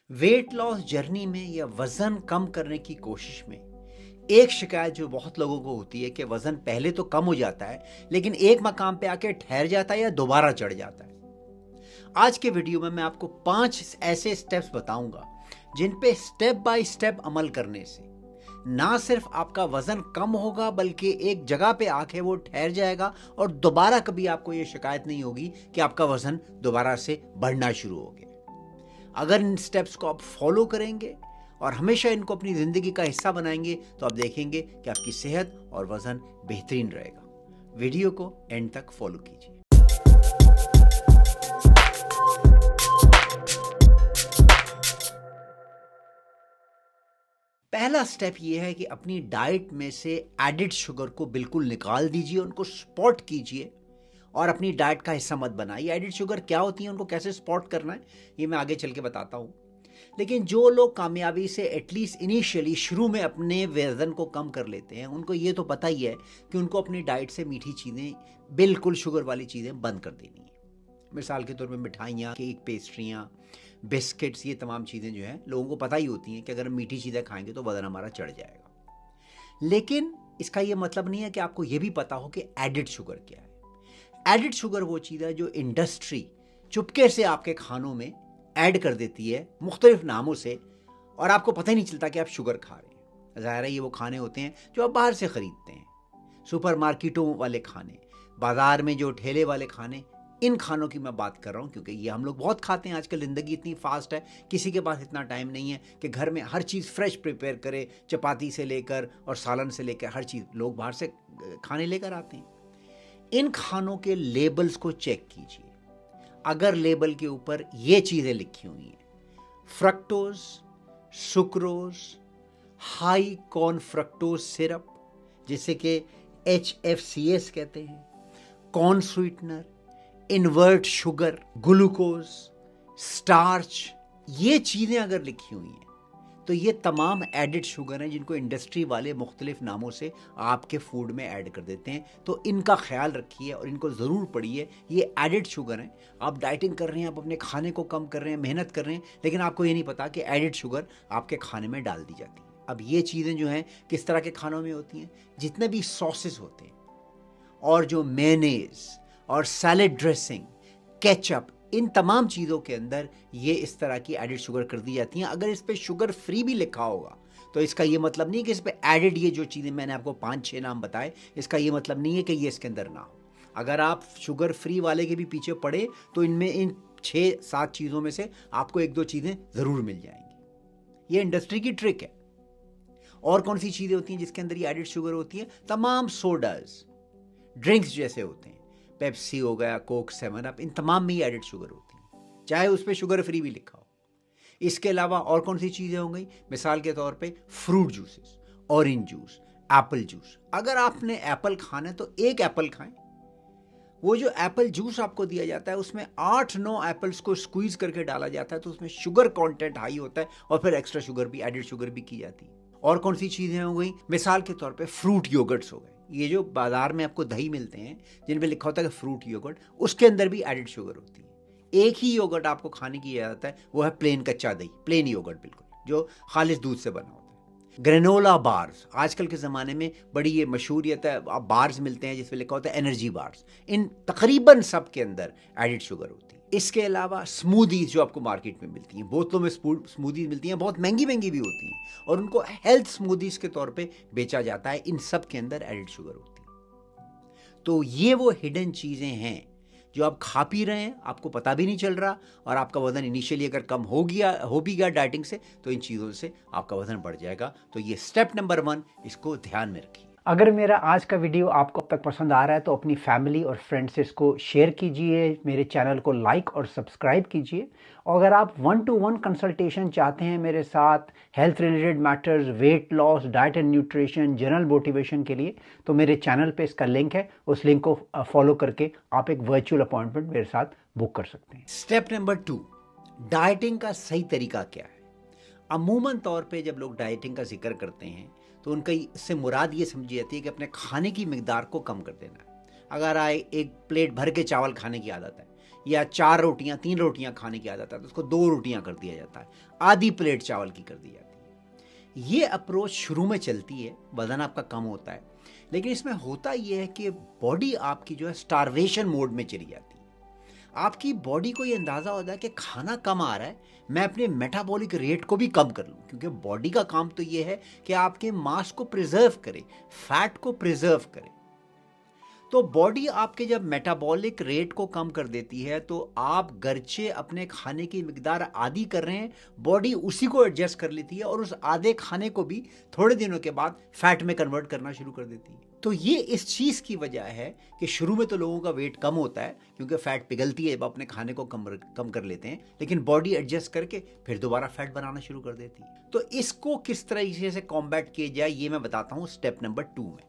Weight loss journey में या वजन कम करने की कोशिश में एक शिकायत जो बहुत लोगों को होती है कि वजन पहले तो कम हो जाता है लेकिन एक मकाम पे आके ठहर जाता है या दोबारा चढ़ जाता है। आज के वीडियो में मैं आपको 5 ऐसे स्टेप्स बताऊंगा जिन पे स्टेप बाय स्टेप अमल करने से ना सिर्फ आपका वजन कम होगा बल्कि एक जगह पे आके वो ठहर जाएगा और दोबारा कभी आपको ये शिकायत नहीं होगी कि आपका वजन दोबारा से बढ़ना शुरू हो गया। अगर इन स्टेप्स को आप फॉलो करेंगे और हमेशा इनको अपनी ज़िंदगी का हिस्सा बनाएंगे तो आप देखेंगे कि आपकी सेहत और वज़न बेहतरीन रहेगा। वीडियो को एंड तक फॉलो कीजिए। पहला स्टेप ये है कि अपनी डाइट में से एडिड शुगर को बिल्कुल निकाल दीजिए, उनको स्पॉट कीजिए और अपनी डाइट का हिस्सा मत बनाइए। एडिड शुगर क्या होती है, उनको कैसे स्पॉट करना है, ये मैं आगे चल के बताता हूँ। लेकिन जो लोग कामयाबी से एटलीस्ट इनिशियली शुरू में अपने वजन को कम कर लेते हैं, उनको ये तो पता ही है कि उनको अपनी डाइट से मीठी चीज़ें, बिल्कुल शुगर वाली चीज़ें बंद कर देनी है। मिसाल के तौर पे मिठाइयाँ, केक, पेस्ट्रियाँ, बिस्किट्स, ये तमाम चीज़ें जो हैं लोगों को पता ही होती हैं कि अगर हम मीठी चीज़ें खाएंगे तो वजन हमारा चढ़ जाएगा। लेकिन इसका ये मतलब नहीं है कि आपको ये भी पता हो कि एडिड शुगर क्या है। एडिड शुगर वो चीज़ है जो इंडस्ट्री चुपके से आपके खानों में ऐड कर देती है मुख्तलिफ नामों से और आपको पता ही नहीं चलता कि आप शुगर खा रहे हैं। ज़ाहिर है ये वो खाने होते हैं जो आप बाहर से ख़रीदते हैं, सुपर मार्केटों वाले खाने, बाज़ार में जो ठेले वाले खाने, इन खानों की मैं बात कर रहा हूँ क्योंकि ये हम लोग बहुत खाते हैं। आजकल ज़िंदगी इतनी फास्ट है, किसी के पास इतना टाइम नहीं है कि घर में हर चीज़ फ्रेश प्रिपेयर करे, चपाती से लेकर और सालन से लेकर हर चीज़ लोग बाहर से खाने लेकर आते हैं। इन खानों के लेबल्स को चेक कीजिए। अगर लेबल के ऊपर ये चीज़ें लिखी हुई हैं, fructose, sucrose, high corn fructose syrup जिसे कि HFCS कहते हैं, corn sweetener, invert sugar, glucose, starch, ये चीज़ें अगर लिखी हुई हैं तो ये तमाम एडिड शुगर हैं जिनको इंडस्ट्री वाले मुख्तलिफ नामों से आपके फूड में ऐड कर देते हैं। तो इनका ख्याल रखिए और इनको ज़रूर पढ़िए। ये एडिड शुगर हैं। आप डाइटिंग कर रहे हैं, आप अपने खाने को कम कर रहे हैं, मेहनत कर रहे हैं, लेकिन आपको ये नहीं पता कि एडिड शुगर आपके खाने में डाल दी जाती है। अब ये चीज़ें जो हैं किस तरह के खानों में होती हैं, जितने भी सॉसेस होते हैं और जो मेयोनेज़ और सैलेड ड्रेसिंग, केचप, इन तमाम चीज़ों के अंदर ये इस तरह की एडिड शुगर कर दी जाती हैं। अगर इस पे शुगर फ्री भी लिखा होगा तो इसका ये मतलब नहीं कि इस पे एडिड, ये जो चीज़ें मैंने आपको 5-6 नाम बताए, इसका ये मतलब नहीं है कि ये इसके अंदर ना हो। अगर आप शुगर फ्री वाले के भी पीछे पड़े तो इनमें इन 6-7 चीज़ों में से आपको 1-2 चीज़ें ज़रूर मिल जाएंगी। ये इंडस्ट्री की ट्रिक है। और कौन सी चीज़ें होती हैं जिसके अंदर ये एडिड शुगर होती है? तमाम सोडाज, ड्रिंक्स जैसे होते हैं, पेप्सी हो गया, कोक, 7 अप, इन तमाम में ही एडिड शुगर होती है, चाहे उस पर शुगर फ्री भी लिखा हो। इसके अलावा और कौन सी चीज़ें हो गई? मिसाल के तौर पे fruit juices, orange juice, Apple juice. अगर आपने एप्पल खाना है तो एक एप्पल खाएं। वो जो एप्पल जूस आपको दिया जाता है उसमें 8-9 एप्पल्स को स्क्वीज करके डाला जाता है, तो उसमें शुगर कंटेंट हाई होता है और फिर एक्स्ट्रा शुगर भी, एडिड शुगर भी की जाती है। और कौन सी चीज़ें हो गई? मिसाल के तौर पे फ्रूट योगर्ट्स हो गए। ये जो बाजार में आपको दही मिलते हैं जिन पे लिखा होता है कि फ्रूट योगर्ट, उसके अंदर भी एडिड शुगर होती है। एक ही योगर्ट आपको खाने की इजाज़त है, वो है प्लेन कच्चा दही, प्लेन योगर्ट, बिल्कुल जो खालिस दूध से बना होता है। ग्रेनोला बार्स आजकल के ज़माने में बड़ी ये मशहूरियत है। आप बार्स मिलते हैं जिसमें लिखा होता है एनर्जी बार्स, इन तकरीबन सब के अंदर एडिड शुगर होती है। इसके अलावा स्मूदीज जो आपको मार्केट में मिलती हैं, बोतलों में स्मूदीज मिलती हैं, बहुत महंगी महंगी भी होती हैं और उनको हेल्थ स्मूदीज के तौर पे बेचा जाता है। इन सब के अंदर एडिड शुगर होती है। तो ये वो हिडन चीज़ें हैं जो आप खा पी रहे हैं, आपको पता भी नहीं चल रहा, और आपका वजन इनिशियली अगर कम हो भी गया डाइटिंग से तो इन चीज़ों से आपका वजन बढ़ जाएगा। तो ये स्टेप नंबर 1, इसको ध्यान में रखिए। अगर मेरा आज का वीडियो आपको अब तक पसंद आ रहा है तो अपनी फैमिली और फ्रेंड्स से इसको शेयर कीजिए, मेरे चैनल को लाइक और सब्सक्राइब कीजिए। और अगर आप 1-to-1 कंसल्टेशन चाहते हैं मेरे साथ health related matters, weight loss, diet and nutrition, general motivation के लिए, तो मेरे चैनल पे इसका लिंक है। उस लिंक को फॉलो करके आप एक वर्चुअल अपॉइंटमेंट मेरे साथ बुक कर सकते हैं। स्टेप नंबर 2, डाइटिंग का सही तरीका क्या है? अमूमन तौर पे जब लोग डाइटिंग का जिक्र करते हैं तो उनका इससे मुराद ये समझी जाती है कि अपने खाने की मिकदार को कम कर देना है। अगर एक प्लेट भर के चावल खाने की आदत है या 4 रोटियां 3 रोटियां खाने की आदत है तो उसको 2 रोटियां कर दिया जाता है, आधी प्लेट चावल की कर दी जाती है। ये अप्रोच शुरू में चलती है, वजन आपका कम होता है, लेकिन इसमें होता ये है कि बॉडी आपकी जो है स्टारवेशन मोड में चली जाती है। आपकी बॉडी को ये अंदाज़ा होता है कि खाना कम आ रहा है, मैं अपने मेटाबॉलिक रेट को भी कम कर लूँ, क्योंकि बॉडी का काम तो ये है कि आपके मास को प्रिजर्व करे, फैट को प्रिजर्व करे। तो बॉडी आपके जब मेटाबॉलिक रेट को कम कर देती है तो आप गरचे अपने खाने की मिकदार आधी कर रहे हैं, बॉडी उसी को एडजस्ट कर लेती है और उस आधे खाने को भी थोड़े दिनों के बाद फैट में कन्वर्ट करना शुरू कर देती है। तो ये इस चीज़ की वजह है कि शुरू में तो लोगों का वेट कम होता है क्योंकि फैट पिघलती है जब अपने खाने को कम कर लेते हैं, लेकिन बॉडी एडजस्ट करके फिर दोबारा फैट बनाना शुरू कर देती है। तो इसको किस तरीके से कॉम्बैट किया जाए ये मैं बताता हूँ स्टेप नंबर 2 में।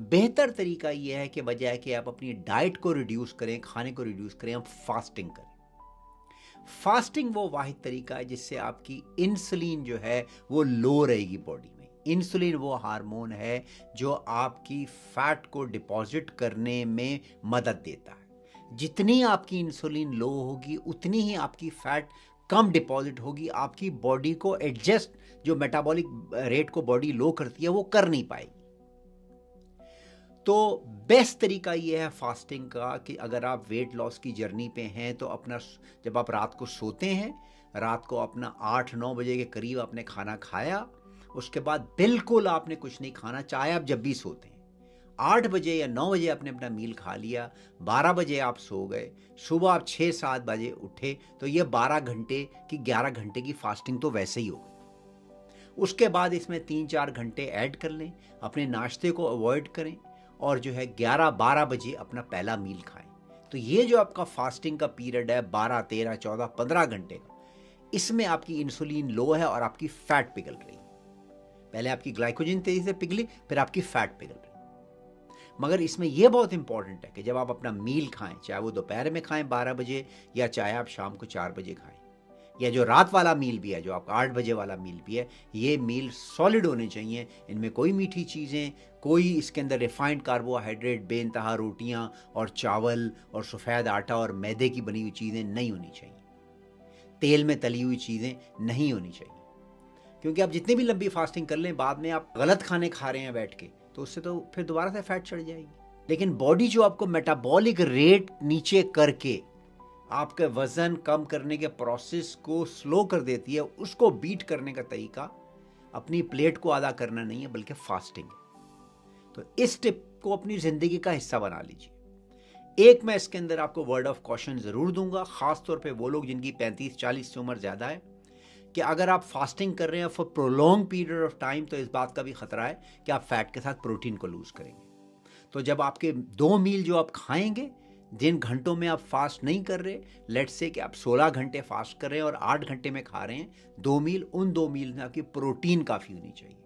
बेहतर तरीका यह है कि बजाय कि आप अपनी डाइट को रिड्यूस करें, खाने को रिड्यूस करें, आप फास्टिंग करें। फास्टिंग वो वाहिद तरीका है जिससे आपकी इंसुलिन जो है वो लो रहेगी बॉडी में। इंसुलिन वो हार्मोन है जो आपकी फैट को डिपॉजिट करने में मदद देता है। जितनी आपकी इंसुलिन लो होगी उतनी ही आपकी फैट कम डिपॉजिट होगी, आपकी बॉडी को एडजस्ट, जो मेटाबॉलिक रेट को बॉडी लो करती है वो कर नहीं पाएगी। तो बेस्ट तरीका ये है फास्टिंग का कि अगर आप वेट लॉस की जर्नी पे हैं तो अपना, जब आप रात को सोते हैं, रात को अपना 8-9 बजे के करीब आपने खाना खाया, उसके बाद बिल्कुल आपने कुछ नहीं खाना, चाहे आप जब भी सोते हैं। 8 बजे या 9 बजे आपने अपना मील खा लिया, 12 बजे आप सो गए, सुबह आप 6-7 बजे उठे, तो ये 12 घंटे की 11 घंटे की फास्टिंग तो वैसे ही होगी। उसके बाद इसमें 3-4 घंटे ऐड कर लें, अपने नाश्ते को अवॉइड करें और जो है 11-12 बजे अपना पहला मील खाएं। तो ये जो आपका फास्टिंग का पीरियड है 12, 13, 14, 15 घंटे का, इसमें आपकी इंसुलिन लो है और आपकी फैट पिघल रही है। पहले आपकी ग्लाइकोजन तेजी से पिघली, फिर आपकी फैट पिघल रही। मगर इसमें यह बहुत इंपॉर्टेंट है कि जब आप अपना मील खाएं, चाहे वो दोपहर में खाएं 12 बजे या चाहे आप शाम को 4 बजे खाएं, या जो रात वाला मील भी है, जो आपका 8 बजे वाला मील भी है, ये मील सॉलिड होने चाहिए। इनमें कोई मीठी चीज़ें, कोई इसके अंदर रिफाइंड कार्बोहाइड्रेट, बेइंतहा रोटियां और चावल और सफ़ेद आटा और मैदे की बनी हुई चीज़ें नहीं होनी चाहिए। तेल में तली हुई चीज़ें नहीं होनी चाहिए, क्योंकि आप जितनी भी लंबी फास्टिंग कर लें, बाद में आप गलत खाने खा रहे हैं बैठ के, तो उससे तो फिर दोबारा से फैट चढ़ जाएगी। लेकिन बॉडी जो आपको मेटाबॉलिक रेट नीचे करके आपके वजन कम करने के प्रोसेस को स्लो कर देती है, उसको बीट करने का तरीका अपनी प्लेट को आधा करना नहीं है बल्कि फास्टिंग है। तो इस टिप को अपनी जिंदगी का हिस्सा बना लीजिए। एक मैं इसके अंदर आपको वर्ड ऑफ कॉशन जरूर दूंगा, खास तौर पे वो लोग जिनकी 35-40 से उम्र ज्यादा है, कि अगर आप फास्टिंग कर रहे हैं for prolong period of time तो इस बात का भी खतरा है कि आप फैट के साथ प्रोटीन को लूज करेंगे। तो जब आपके 2 मील जो आप खाएंगे, जिन घंटों में आप फास्ट नहीं कर रहे, लेट्स से कि आप 16 घंटे फास्ट कर रहे हैं और 8 घंटे में खा रहे हैं 2 मील, उन 2 मील में आपकी प्रोटीन काफ़ी होनी चाहिए।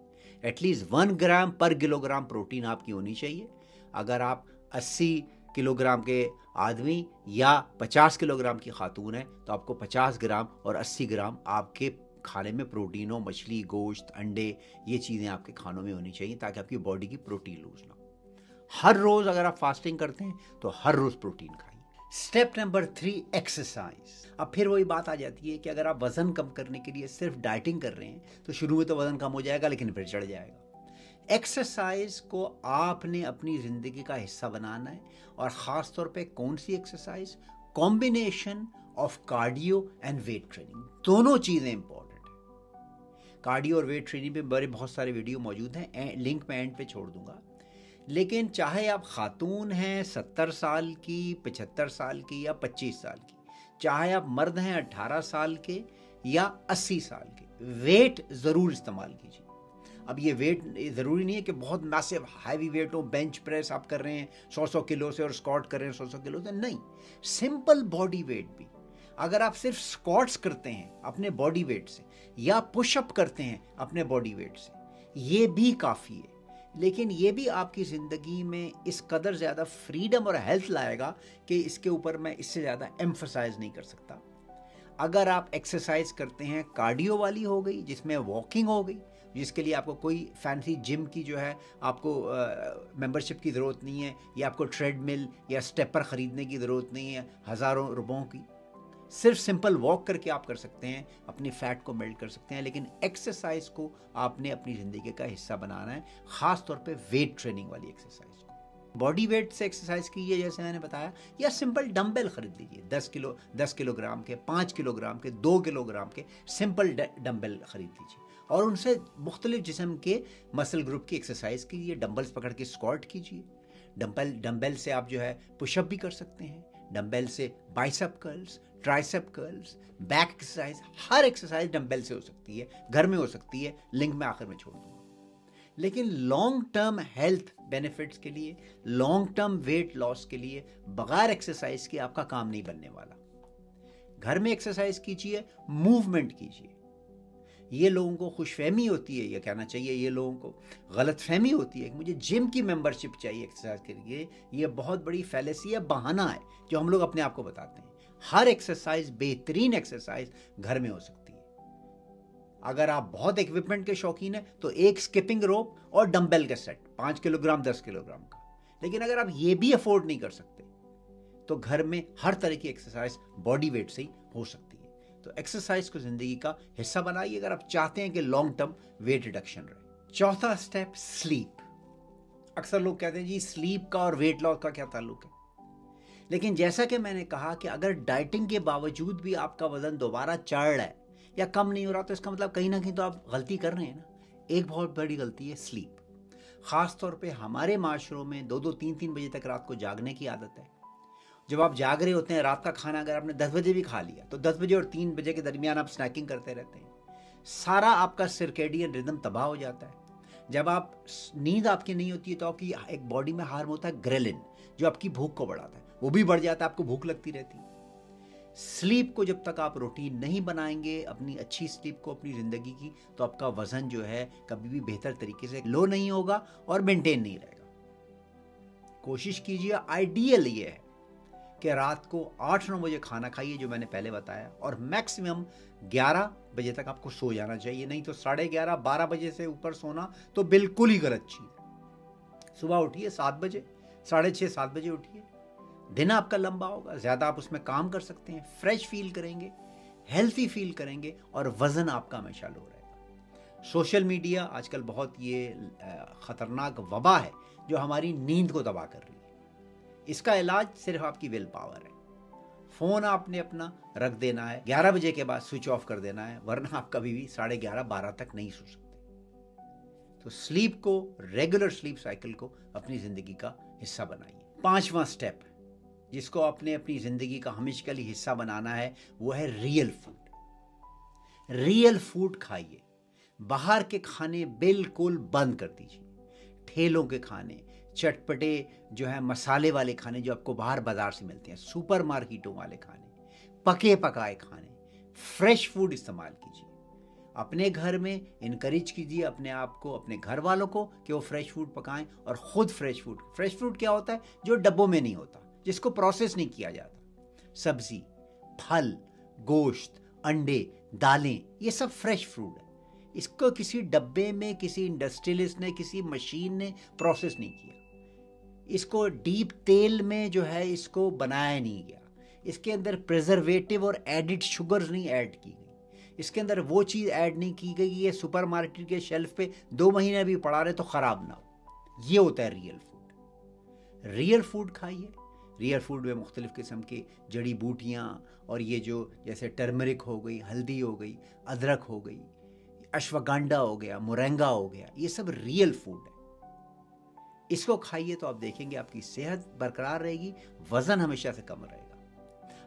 एटलीस्ट 1 ग्राम पर किलोग्राम प्रोटीन आपकी होनी चाहिए। अगर आप 80 किलोग्राम के आदमी या 50 किलोग्राम की खातून है तो आपको 50 ग्राम और 80 ग्राम आपके खाने में प्रोटीन हो। मछली, गोश्त, अंडे, ये चीज़ें आपके खानों में होनी चाहिए ताकि आपकी बॉडी की प्रोटीन लूज ना हो। हर रोज अगर आप फास्टिंग करते हैं तो हर रोज प्रोटीन खाइए। Step number 3, exercise. अब फिर वही बात आ जाती है कि अगर आप वजन कम करने के लिए सिर्फ डाइटिंग कर रहे हैं तो शुरू में तो वजन कम हो जाएगा लेकिन फिर चढ़ जाएगा। एक्सरसाइज को आपने अपनी जिंदगी का हिस्सा बनाना है, और खास तौर पे कौन सी exercise? Combination of cardio and weight training, दोनों चीजें इंपॉर्टेंट है। कार्डियो और वेट ट्रेनिंग पे बड़े बहुत सारे वीडियो मौजूद हैं, लिंक मैं एंड पे छोड़ दूंगा। लेकिन चाहे आप खातून हैं 70 साल की, 75 साल की या 25 साल की, चाहे आप मर्द हैं 18 साल के या 80 साल के, वेट ज़रूर इस्तेमाल कीजिए। अब ये वेट ज़रूरी नहीं है कि बहुत मैसिव हैवी वेट हो, बेंच प्रेस आप कर रहे हैं 100-100 किलो से और स्क्वाट कर रहे हैं 100-100 किलो से, नहीं। सिंपल बॉडी वेट भी, अगर आप सिर्फ स्क्वाट्स करते हैं अपने बॉडी वेट से या पुशअप करते हैं अपने बॉडी वेट से, ये भी काफ़ी है। लेकिन ये भी आपकी ज़िंदगी में इस कदर ज़्यादा फ्रीडम और हेल्थ लाएगा कि इसके ऊपर मैं इससे ज़्यादा एम्फसाइज नहीं कर सकता। अगर आप एक्सरसाइज करते हैं कार्डियो वाली हो गई, जिसमें वॉकिंग हो गई, जिसके लिए आपको कोई फैंसी जिम की जो है आपको मेंबरशिप की ज़रूरत नहीं है, या आपको ट्रेडमिल या स्टेपर ख़रीदने की ज़रूरत नहीं है हज़ारों रुपयों की। सिर्फ सिंपल वॉक करके आप कर सकते हैं, अपनी फैट को मेल्ट कर सकते हैं। लेकिन एक्सरसाइज को आपने अपनी ज़िंदगी का हिस्सा बनाना है, ख़ास तौर पे वेट ट्रेनिंग वाली एक्सरसाइज को। बॉडी वेट से एक्सरसाइज कीजिए जैसे मैंने बताया, या सिंपल डंबल खरीद लीजिए 10 किलोग्राम के, 5 किलोग्राम के, 2 किलोग्राम के सिंपल डंबल खरीद लीजिए और उनसे मुख्तलिफ जिस्म के मसल ग्रुप की एक्सरसाइज कीजिए। डंबल्स पकड़ के स्क्वाट कीजिए। डंबल से आप जो है पुशअप भी कर सकते हैं। डंबल से bicep curls, tricep curls, back exercise, हर एक्सरसाइज डंबल से हो सकती है, घर में हो सकती है। लिंक मैं आखिर में छोड़ दूंगा। लेकिन लॉन्ग टर्म हेल्थ बेनिफिट्स के लिए, लॉन्ग टर्म वेट लॉस के लिए बगैर एक्सरसाइज के आपका काम नहीं बनने वाला। घर में एक्सरसाइज कीजिए, मूवमेंट कीजिए। ये लोगों को खुशफहमी होती है, ये कहना चाहिए, ये लोगों को गलतफहमी होती है कि मुझे जिम की मेंबरशिप चाहिए एक्सरसाइज के लिए। ये बहुत बड़ी फैलेसी है, बहाना है जो हम लोग अपने आप को बताते हैं। हर एक्सरसाइज, बेहतरीन एक्सरसाइज घर में हो सकती है। अगर आप बहुत इक्विपमेंट के शौकीन हैं तो एक स्किपिंग रोप और डंबल का सेट 5 किलोग्राम 10 किलोग्राम का। लेकिन अगर आप ये भी अफोर्ड नहीं कर सकते तो घर में हर तरह की एक्सरसाइज बॉडी वेट से ही हो सकती है। तो एक्सरसाइज को जिंदगी का हिस्सा बनाइए अगर आप चाहते हैं कि लॉन्ग टर्म वेट रिडक्शन रहे। चौथा स्टेप, स्लीप। अक्सर लोग कहते हैं जी स्लीप का और वेट लॉस का क्या ताल्लुक है। लेकिन जैसा कि मैंने कहा कि अगर डाइटिंग के बावजूद भी आपका वजन दोबारा चढ़ रहा है या कम नहीं हो रहा, तो इसका मतलब कहीं ना कहीं तो आप गलती कर रहे हैं ना। एक बहुत बड़ी गलती है स्लीप। खास तौर पे हमारे माशरों में 2-2, 3-3 बजे तक रात को जागने की आदत है। जब आप जाग रहे होते हैं, रात का खाना अगर आपने 10 बजे भी खा लिया तो 10 बजे और 3 बजे के दरमियान आप स्नैकिंग करते रहते हैं। सारा आपका सर्केडियन रिदम तबाह हो जाता है। जब आप नींद आपकी नहीं होती है तो आपकी एक बॉडी में हार्मोन होता है ग्रेलिन, जो आपकी भूख को बढ़ाता है, वो भी बढ़ जाता है, आपको भूख लगती रहती है। स्लीप को जब तक आप रूटीन नहीं बनाएंगे, अपनी अच्छी स्लीप को अपनी ज़िंदगी की, तो आपका वज़न जो है कभी भी बेहतर तरीके से लो नहीं होगा और मेंटेन नहीं रहेगा। कोशिश कीजिए, आइडियल ये है कि रात को 8-9 बजे खाना खाइए जो मैंने पहले बताया, और मैक्सिमम 11 बजे तक आपको सो जाना चाहिए। नहीं तो 11:30-12 बजे से ऊपर सोना तो बिल्कुल ही गलत चीज़ है। सुबह उठिए 7 बजे, 6:30-7 बजे उठिए। दिन आपका लंबा होगा, ज़्यादा आप उसमें काम कर सकते हैं, फ्रेश फील करेंगे, हेल्थी फील करेंगे और वज़न आपका हमेशा लो रहेगा। सोशल मीडिया आजकल बहुत ये ख़तरनाक वबा है जो हमारी नींद को तबाह कर रही है। इसका इलाज सिर्फ आपकी विल पावर है। फ़ोन आपने अपना रख देना है, 11 बजे के बाद स्विच ऑफ कर देना है, वरना आप कभी भी 11:30-12 तक नहीं सो सकते। तो स्लीप को, रेगुलर स्लीप साइकिल को अपनी ज़िंदगी का हिस्सा बनाइए। 5वां स्टेप जिसको आपने अपनी ज़िंदगी का हमेशा के लिए हिस्सा बनाना है, वो है रियल फूड। रियल फूड खाइए। बाहर के खाने बिल्कुल बंद कर दीजिए। ठेलों के खाने, चटपटे जो है मसाले वाले खाने जो आपको बाहर बाजार से मिलते हैं, सुपर मार्केटों वाले खाने, पके पकाए खाने, फ्रेश फूड इस्तेमाल कीजिए। अपने घर में इनकरेज कीजिए अपने आप को, अपने घर वालों को, कि वो फ्रेश फूड पकाएं और ख़ुद फ्रेश फूड। फ्रेश फूड क्या होता है? जो डब्बों में नहीं होता, जिसको प्रोसेस नहीं किया जाता। सब्जी, फल, गोश्त, अंडे, दालें, ये सब फ्रेश फूड है। इसको किसी डब्बे में किसी इंडस्ट्रियलिस्ट ने, किसी मशीन ने प्रोसेस नहीं किया। इसको डीप तेल में जो है इसको बनाया नहीं गया। इसके अंदर प्रिजर्वेटिव और एडिड शुगर्स नहीं ऐड की गई। इसके अंदर वो चीज़ ऐड नहीं की गई कि ये सुपर मार्केट के शेल्फ पे 2 महीने भी पड़ा रहे तो ख़राब ना हो। ये होता है रियल फूड। रियल फूड खाइए। रियल फूड में मुख्तलिफ़ किस्म की जड़ी बूटियाँ और ये जो जैसे टर्मरिक हो गई, हल्दी हो गई, अदरक हो गई, अश्वगंधा हो गया, मोरिंगा हो गया, ये सब रियल फूड है। इसको खाइए तो आप देखेंगे आपकी सेहत बरकरार रहेगी, वज़न हमेशा से कम रहेगा।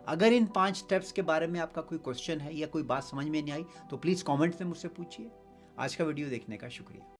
अगर इन 5 स्टेप्स के बारे में आपका कोई क्वेश्चन है या कोई बात समझ में नहीं आई तो प्लीज़ कमेंट्स में मुझसे पूछिए। आज का वीडियो देखने का शुक्रिया।